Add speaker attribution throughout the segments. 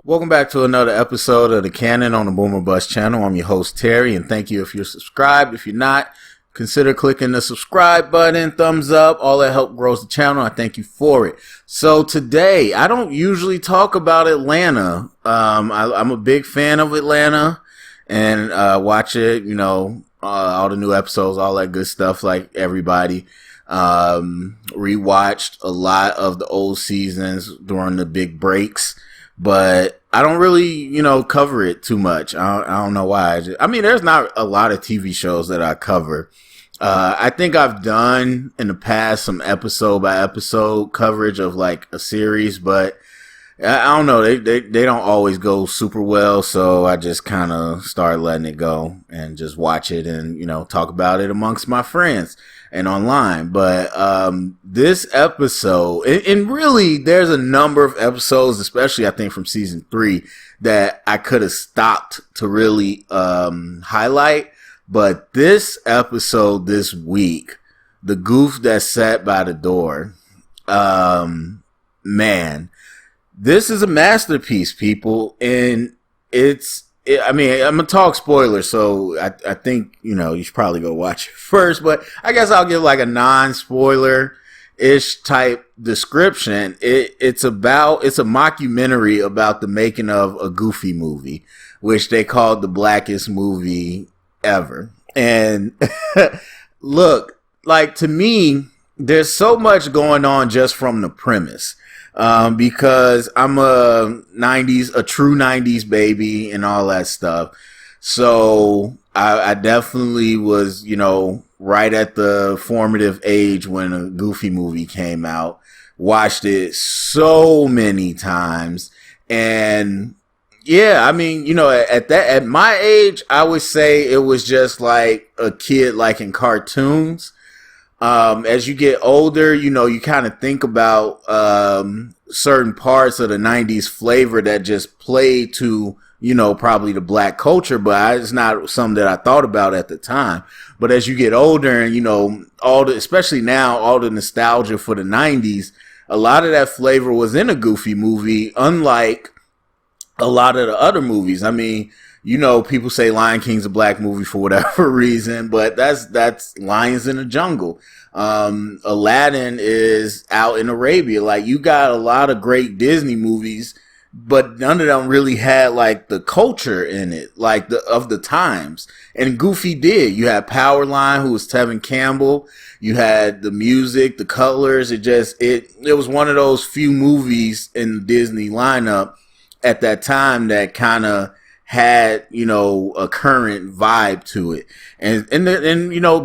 Speaker 1: Welcome back to another episode of the Canon on the Boomer Bus channel. I'm your host, Terry, and thank you if you're subscribed. If you're not, consider clicking the subscribe button, thumbs up. All that help grows the channel. I thank you for it. So today, I don't usually talk about Atlanta. I'm a big fan of Atlanta and watch it, all the new episodes, all that good stuff like everybody. Rewatched a lot of the old seasons during the big breaks. But I don't really, cover it too much. I don't know why. There's not a lot of TV shows that I cover. I think I've done in the past some episode by episode coverage of like a series, but I don't know. They don't always go super well. So I just kind of started letting it go and just watch it and, talk about it amongst my friends and online. But this episode, and really there's a number of episodes, especially I think from season 3, that I could have stopped to really highlight. But this episode this week, the goof that sat by the door, man, this is a masterpiece, people. And I'm going to talk spoilers, so I think, you should probably go watch it first, but I guess I'll give like a non-spoiler-ish type description. It's a mockumentary about the making of a Goofy movie, which they called the blackest movie ever. And look, like, to me, there's so much going on just from the premise. Because I'm a true 90s baby and all that stuff. So I definitely was, right at the formative age when a Goofy movie came out. Watched it so many times. And yeah, at my age, I would say it was just like a kid liking cartoons. As you get older, you kind of think about certain parts of the 90s flavor that just play to, probably the black culture, but it's not something that I thought about at the time. But as you get older and, especially now, all the nostalgia for the 90s, a lot of that flavor was in a Goofy movie, unlike a lot of the other movies. People say Lion King's a black movie for whatever reason, but that's Lions in the Jungle. Aladdin is out in Arabia. Like, you got a lot of great Disney movies, but none of them really had like the culture in it, like of the times. And Goofy did. You had Powerline, who was Tevin Campbell. You had the music, the colors. It was one of those few movies in the Disney lineup at that time that kind of had, a current vibe to it. And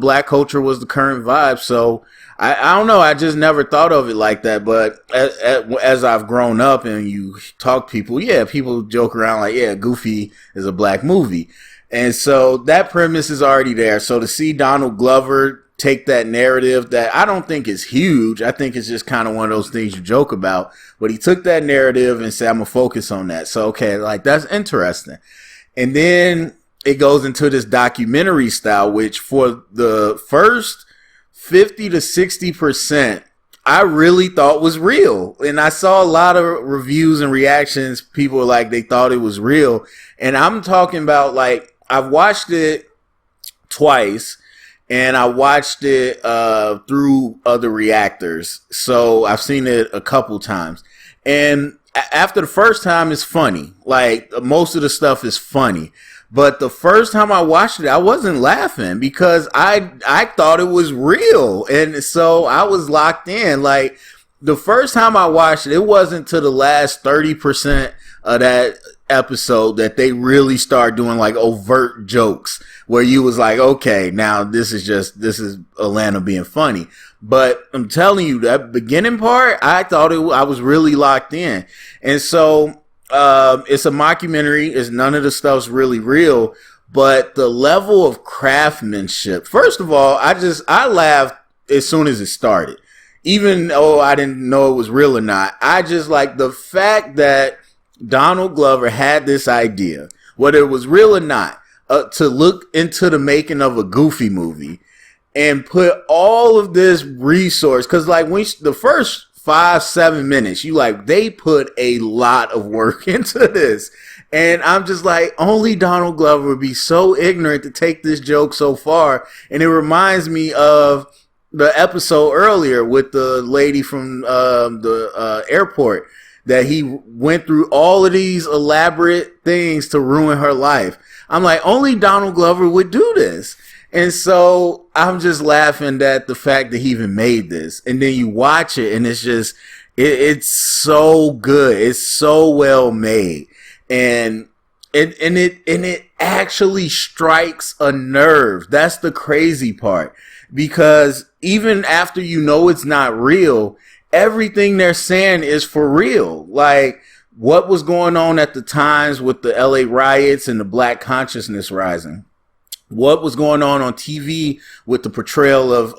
Speaker 1: black culture was the current vibe. So I don't know. I just never thought of it like that. But as I've grown up and you talk to people, people joke around like, Goofy is a black movie. And so that premise is already there. So to see Donald Glover take that narrative that I don't think is huge. I think it's just kind of one of those things you joke about. But he took that narrative and said, I'm going to focus on that. So, okay, like, that's interesting. And then it goes into this documentary style, which for the first 50 to 60%, I really thought was real. And I saw a lot of reviews and reactions. People were like, they thought it was real. And I'm talking about, like, I've watched it twice. And I watched it through other reactors. So I've seen it a couple times. And after the first time, it's funny. Like, most of the stuff is funny. But the first time I watched it, I wasn't laughing because I thought it was real. And so I was locked in. Like, the first time I watched it, it wasn't to the last 30% of that episode that they really start doing like overt jokes where you was like, okay, now this is Atlanta being funny. But I'm telling you, that beginning part, I thought I was really locked in. And so it's a mockumentary. None of the stuff's really real, but the level of craftsmanship. First of all, I laughed as soon as it started, even though I didn't know it was real or not. I just like the fact that Donald Glover had this idea, whether it was real or not, to look into the making of a Goofy movie and put all of this resource. Cause like the first 5-7 minutes. You like, they put a lot of work into this. And I'm just like, only Donald Glover would be so ignorant to take this joke so far. And it reminds me of the episode earlier with the lady from the airport, that he went through all of these elaborate things to ruin her life. I'm like, only Donald Glover would do this. And so I'm just laughing at the fact that he even made this. And then you watch it and it's just, it's so good. It's so well made. And it actually strikes a nerve. That's the crazy part. Because even after you know it's not real, everything they're saying is for real. Like what was going on at the times with the LA riots and the black consciousness rising. What was going on TV with the portrayal of,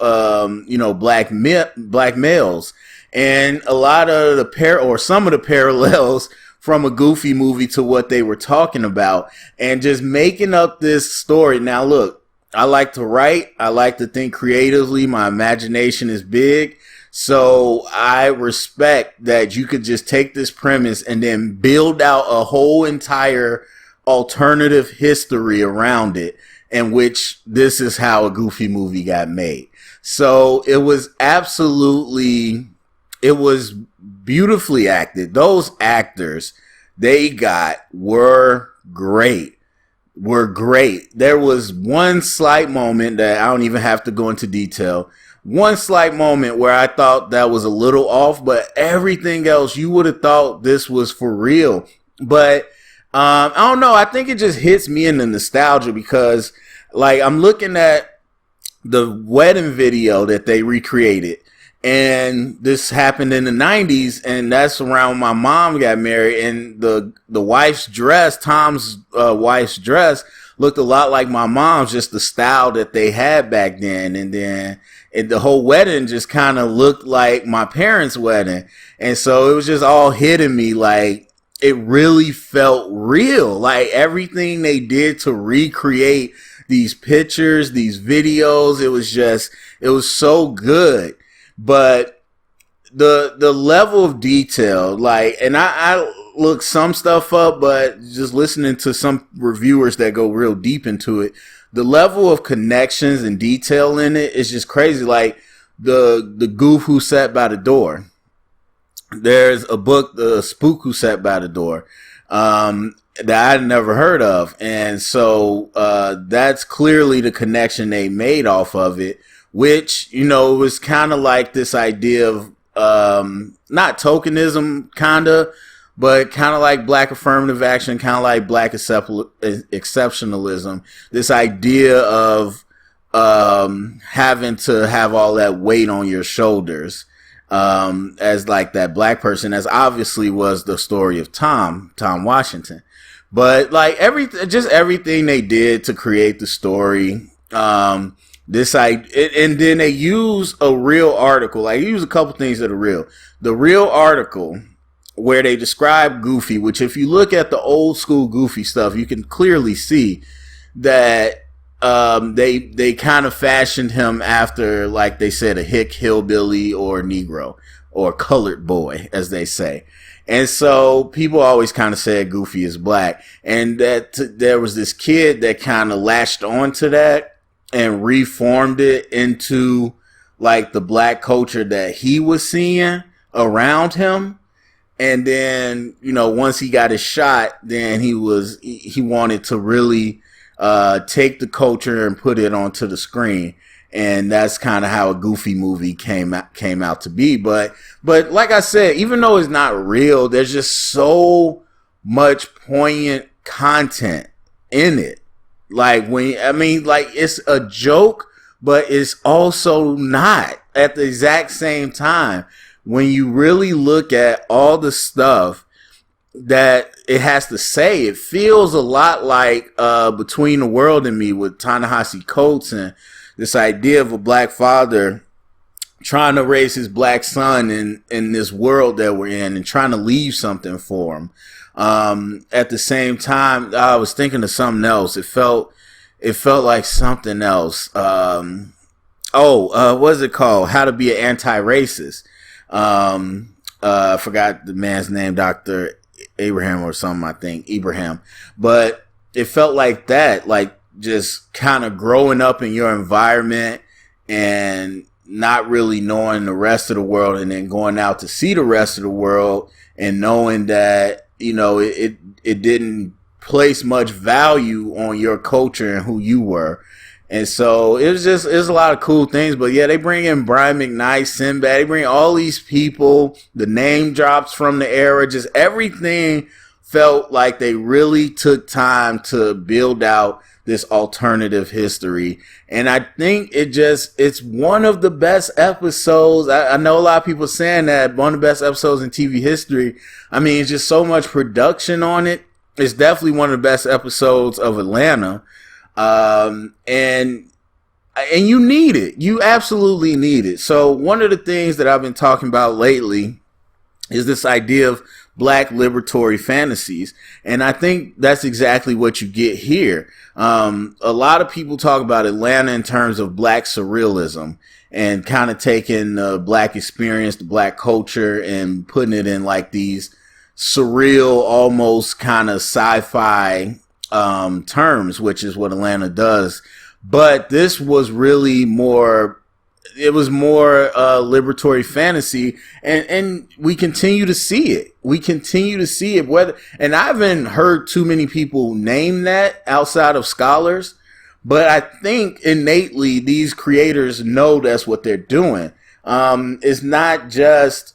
Speaker 1: black males, and a lot of the some of the parallels from a Goofy movie to what they were talking about, and just making up this story. Now, look, I like to write. I like to think creatively. My imagination is big. So I respect that you could just take this premise and then build out a whole entire alternative history around it, in which this is how a Goofy movie got made. So it was beautifully acted. Those actors were great. There was one slight moment that I don't even have to go into detail. One slight moment where I thought that was a little off, but everything else you would have thought this was for real. But I don't know. I think it just hits me in the nostalgia because, like, I'm looking at the wedding video that they recreated, and this happened in the 90s, and that's around when my mom got married, and the wife's dress, Tom's wife's dress, looked a lot like my mom's, just the style that they had back then, and then the whole wedding just kind of looked like my parents' wedding, and so it was just all hitting me like, it really felt real. Like everything they did to recreate these pictures, these videos, it was so good. But the level of detail, like, and I looked some stuff up, but just listening to some reviewers that go real deep into it, the level of connections and detail in it is just crazy. Like the Goof Who Sat by the Door. There's a book, The Spook Who Sat by the Door, that I'd never heard of. And so, that's clearly the connection they made off of it, which, was kind of like this idea of, not tokenism, but kind of like black affirmative action, kind of like black exceptionalism. This idea of, having to have all that weight on your shoulders. As like that black person, as obviously was the story of Tom Washington, but like everything they did to create the story, and then they use a real article, like use a couple things that are real. The real article where they describe Goofy, which if you look at the old school Goofy stuff, you can clearly see that they kind of fashioned him after, like they said, a hick hillbilly or Negro or colored boy, as they say. And so people always kind of said Goofy is black, and that there was this kid that kind of latched onto that and reformed it into like the black culture that he was seeing around him. And then, once he got his shot, then he wanted to really take the culture and put it onto the screen, and that's kind of how a Goofy movie came out to be. But like I said, even though it's not real, there's just so much poignant content in it. Like it's a joke, but it's also not at the exact same time. When you really look at all the stuff that it has to say, it feels a lot like Between the World and Me with Ta-Nehisi Coates, and this idea of a black father trying to raise his black son in this world that we're in and trying to leave something for him. At the same time, I was thinking of something else. It felt like something else. What's it called? How to Be an Anti-Racist. I forgot the man's name, Dr. Abraham or something, I think, Ibrahim. But it felt like that, like just kind of growing up in your environment and not really knowing the rest of the world, and then going out to see the rest of the world and knowing that, you know, it didn't place much value on your culture and who you were. And so it was a lot of cool things. But yeah, they bring in Brian McKnight, Sinbad, they bring all these people, the name drops from the era, just everything felt like they really took time to build out this alternative history. And I think it's one of the best episodes. I know a lot of people saying that, one of the best episodes in TV history. I mean, it's just so much production on it. It's definitely one of the best episodes of Atlanta. And you need it. You absolutely need it. So one of the things that I've been talking about lately is this idea of Black liberatory fantasies. And I think that's exactly what you get here. A lot of people talk about Atlanta in terms of Black surrealism and kind of taking the Black experience, the Black culture, and putting it in like these surreal, almost kind of sci-fi terms, which is what Atlanta does. But this was really more, it was more liberatory fantasy, and we continue to see it. We continue to see it. And I haven't heard too many people name that outside of scholars, but I think innately these creators know that's what they're doing. It's not just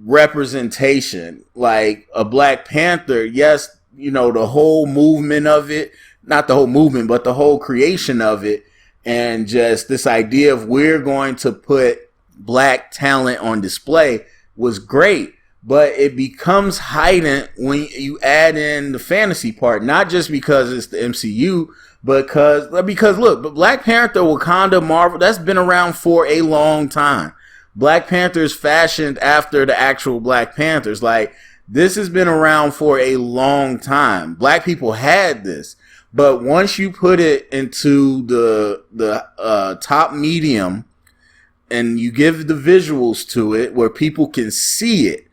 Speaker 1: representation, like a Black Panther. Yes, you know, the whole movement of it, not the whole movement, but the whole creation of it. And just this idea of we're going to put Black talent on display was great, but it becomes heightened when you add in the fantasy part, not just because it's the MCU, but because look, but Black Panther, Wakanda, Marvel, that's been around for a long time. Black Panther's fashioned after the actual Black Panthers. Like, this has been around for a long time. Black people had this. But once you put it into the top medium and you give the visuals to it where people can see it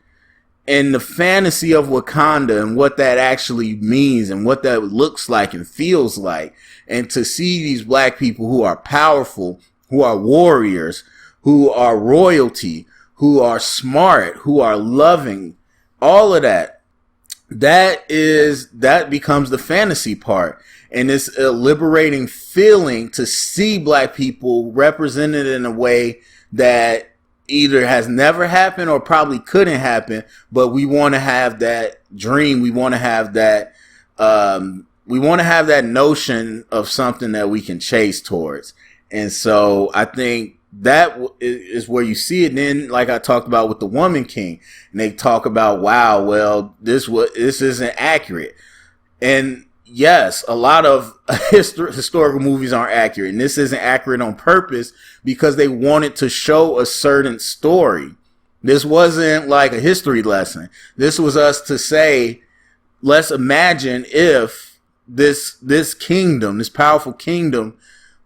Speaker 1: and the fantasy of Wakanda and what that actually means and what that looks like and feels like, and to see these Black people who are powerful, who are warriors, who are royalty, who are smart, who are loving, all of that, that becomes the fantasy part. And it's a liberating feeling to see Black people represented in a way that either has never happened or probably couldn't happen, but we want to have that dream. We want to have that, notion of something that we can chase towards. And so I think that is where you see it. And then, like I talked about with the Woman King, and they talk about, wow, well, this isn't accurate. And yes, a lot of historical movies aren't accurate, and this isn't accurate on purpose because they wanted to show a certain story. This wasn't like a history lesson. This was us to say, let's imagine if this kingdom, this powerful kingdom,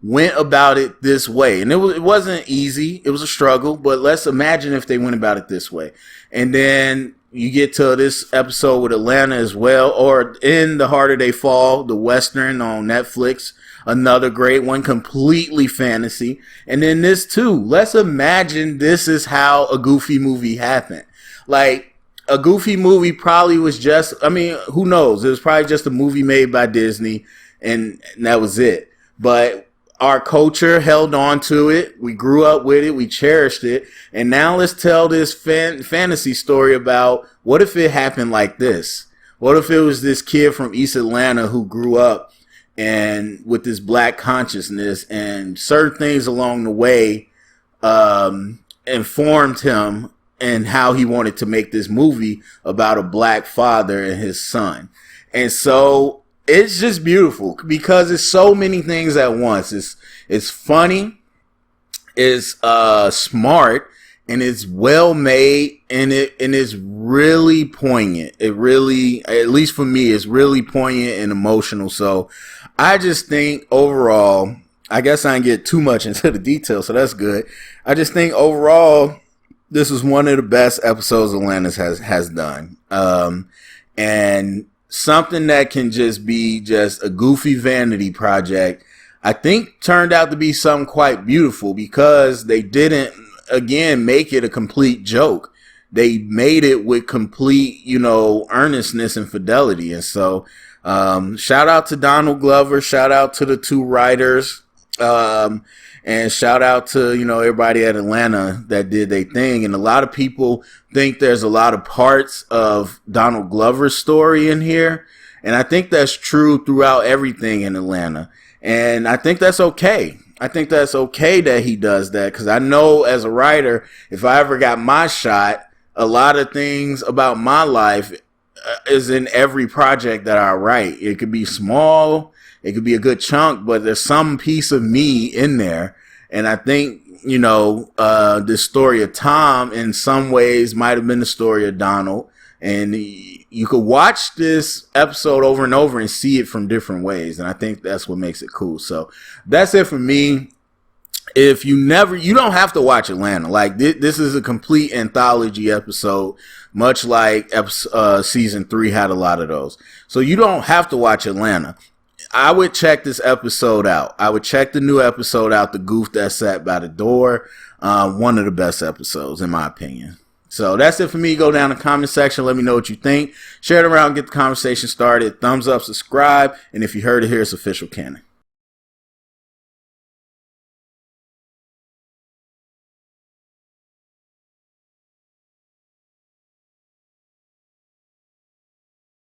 Speaker 1: went about it this way. And it wasn't easy. It was a struggle, but let's imagine if they went about it this way. And then you get to this episode with Atlanta as well, or In the Harder They Fall, the Western on Netflix, another great one, completely fantasy. And then this too, let's imagine this is how a Goofy movie happened. Like, a Goofy movie probably was just, I mean, who knows? It was probably just a movie made by Disney, and that was it. But our culture held on to it. We grew up with it. We cherished it. And now let's tell this fantasy story about what if it happened like this? What if it was this kid from East Atlanta who grew up and with this Black consciousness, and certain things along the way informed him and how he wanted to make this movie about a Black father and his son. And so it's just beautiful because it's so many things at once. It's funny, it's smart, and it's well made, and it's really poignant. It really, at least for me, it's really poignant and emotional. So I just think overall, I guess I didn't get too much into the details, so that's good. I just think overall, this is one of the best episodes Atlantis has done. And something that can just be just a goofy vanity project, I think turned out to be something quite beautiful because they didn't, again, make it a complete joke. They made it with complete, earnestness and fidelity. And so, shout out to Donald Glover, shout out to the two writers, and shout out to, everybody at Atlanta that did their thing. And a lot of people think there's a lot of parts of Donald Glover's story in here. And I think that's true throughout everything in Atlanta. And I think that's okay. I think that's okay that he does that, because I know as a writer, if I ever got my shot, a lot of things about my life is in every project that I write. It could be small, it could be a good chunk, but there's some piece of me in there. And I think, the story of Tom in some ways might have been the story of Donald. And you could watch this episode over and over and see it from different ways. And I think that's what makes it cool. So that's it for me. If you don't have to watch Atlanta. Like this is a complete anthology episode, much like season 3 had a lot of those. So you don't have to watch Atlanta. I would check this episode out. I would check the new episode out, The Goof That Sat by the Door. One of the best episodes, in my opinion. So that's it for me. Go down in the comment section. Let me know what you think. Share it around. Get the conversation started. Thumbs up, subscribe. And if you heard it here, it's official canon.